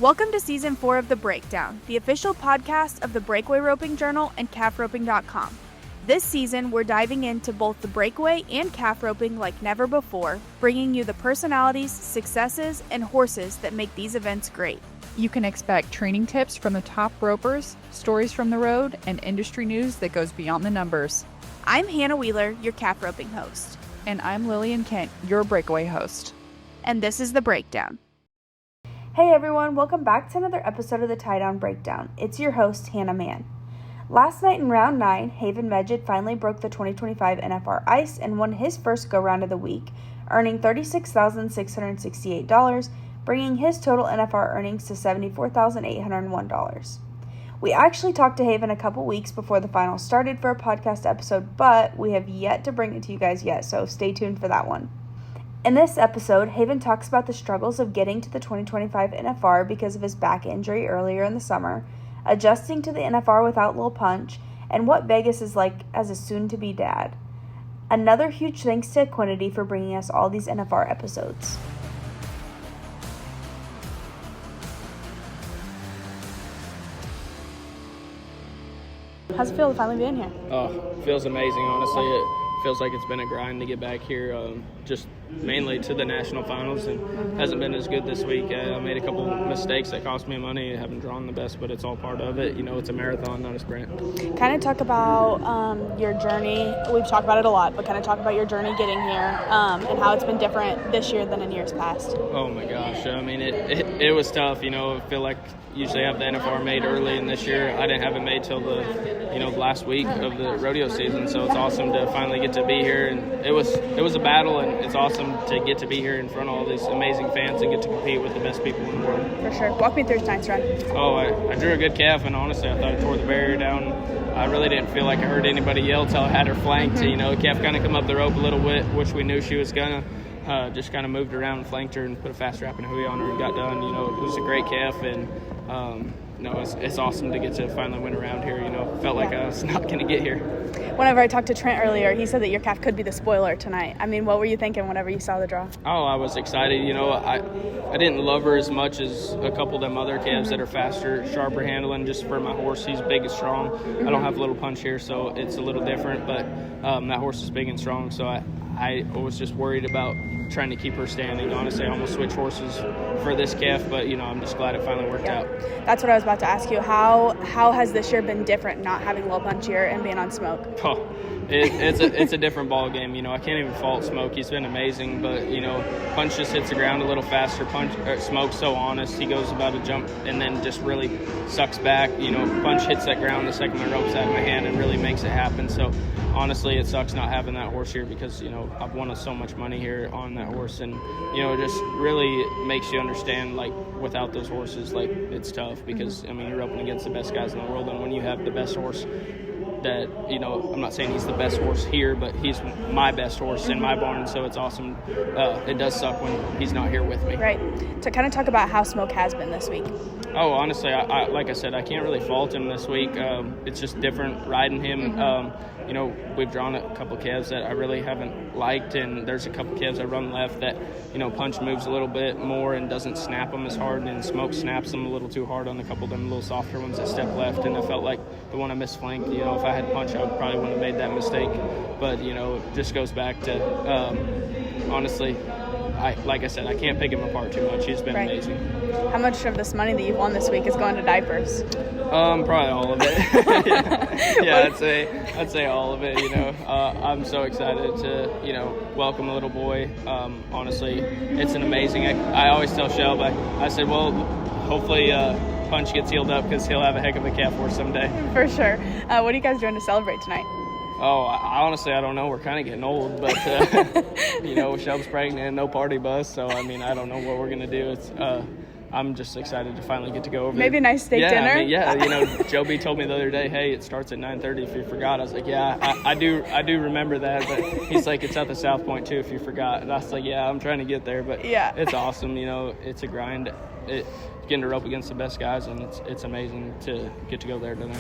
Welcome to Season 4 of The Breakdown, the official podcast of the Breakaway Roping Journal and calfroping.com. This season, we're diving into both the breakaway and calf roping like never before, bringing you the personalities, successes, and horses that make these events great. You can expect training tips from the top ropers, stories from the road, and industry news that goes beyond the numbers. I'm Hannah Wheeler, your calf roping host. And I'm Lillian Kent, your breakaway host. And this is The Breakdown. Hey everyone, welcome back to another episode of the Tie Down Breakdown. It's your host, Hannah Mann. Last night in round 9, Haven Meged finally broke the 2025 NFR ice and won his first go-round of the week, earning $36,668, bringing his total NFR earnings to $74,801. We actually talked to Haven a couple weeks before the finals started for a podcast episode, but we have yet to bring it to you guys yet, so stay tuned for that one. In this episode, Haven talks about the struggles of getting to the 2025 NFR because of his back injury earlier in the summer, adjusting to the NFR without Lil Punch, and what Vegas is like as a soon-to-be dad. Another huge thanks to Equinity for bringing us all these NFR episodes. How's it feel to finally be in here? Feels amazing, honestly. It feels like it's been a grind to get back here, just mainly to the national finals, and hasn't been as good this week. I made a couple mistakes that cost me money. I haven't drawn the best, but it's all part of it. You know, it's a marathon, not a sprint. Kind of talk about your journey. We've talked about it a lot, but kind of talk about your journey getting here and how it's been different this year than in years past. Oh my gosh. I mean, it was tough. You know, I feel like usually I have the NFR made early, and this year I didn't have it made till the last week of the rodeo season. So it's awesome to finally get to be here, and it was a battle, and it's awesome to get to be here in front of all these amazing fans and get to compete with the best people in the world. For sure. Walk me through tonight's run. Oh, I drew a good calf, and honestly, I thought I tore the barrier down. I really didn't feel like I heard anybody yell till I had her flanked. You know, the calf kind of come up the rope a little bit, which we knew she was gonna. Just kind of moved around and flanked her and put a fast wrap and hui on her and got done. You know, it was a great calf, and it's awesome to get to finally win around here. You know, felt like I was not going to get here. Whenever I talked to Trent earlier, he said that your calf could be the spoiler tonight. I mean, what were you thinking whenever you saw the draw? Oh, I was excited. You know, I didn't love her as much as a couple of them other calves that are faster, sharper handling. Just for my horse, he's big and strong. I don't have Lil Punch here, so it's a little different. But that horse is big and strong, so I was just worried about trying to keep her standing. Honestly, I almost switched horses for this calf, but I'm just glad it finally worked out. That's what I was about to ask you. How has this year been different, not having Lil Punch here and being on Smoke? Oh, it's a different ball game. I can't even fault Smoke. He's been amazing, but Punch just hits the ground a little faster. Smoke's so honest. He goes about a jump and then just really sucks back. Punch hits that ground the second my rope's out of my hand and really makes it happen. So honestly, it sucks not having that horse here because I've won so much money here on that horse, and it just really makes you understand, like, without those horses, like, it's tough because you're roping against the best guys in the world, and when you have the best horse that I'm not saying he's the best horse here, but he's my best horse in my barn, so it's awesome. It does suck when he's not here with me. Right. To kind of talk about how Smoke has been this week. Oh, honestly, I like I said, I can't really fault him this week. It's just different riding him. We've drawn a couple of calves that I really haven't liked, and there's a couple of calves that run left that, Punch moves a little bit more and doesn't snap them as hard, and Smoke snaps them a little too hard on a couple of them little softer ones that step left, and I felt like the one I misflanked, if I had Punch, I probably wouldn't have made that mistake. But, it just goes back to, honestly, like I said, I can't pick him apart too much. He's been amazing. How much of this money that you've won this week is going to diapers? Probably all of it. yeah, I'd say all of it. I'm so excited to welcome a little boy. Honestly, it's an amazing. I always tell Shelby, I said, well, hopefully Punch gets healed up because he'll have a heck of a calf horse someday. For sure. What are you guys doing to celebrate tonight? Oh, honestly, I don't know. We're kind of getting old, but, Shelby's pregnant, no party bus, so, I don't know what we're going to do. It's I'm just excited to finally get to go over there. Maybe a nice steak dinner? Joby told me the other day, hey, it starts at 9:30 if you forgot. I was like, yeah, I do remember that, but he's like, it's at the South Point, too, if you forgot. And I was like, yeah, I'm trying to get there, but it's awesome. It's a grind. Getting to rope against the best guys, and it's amazing to get to go there tonight.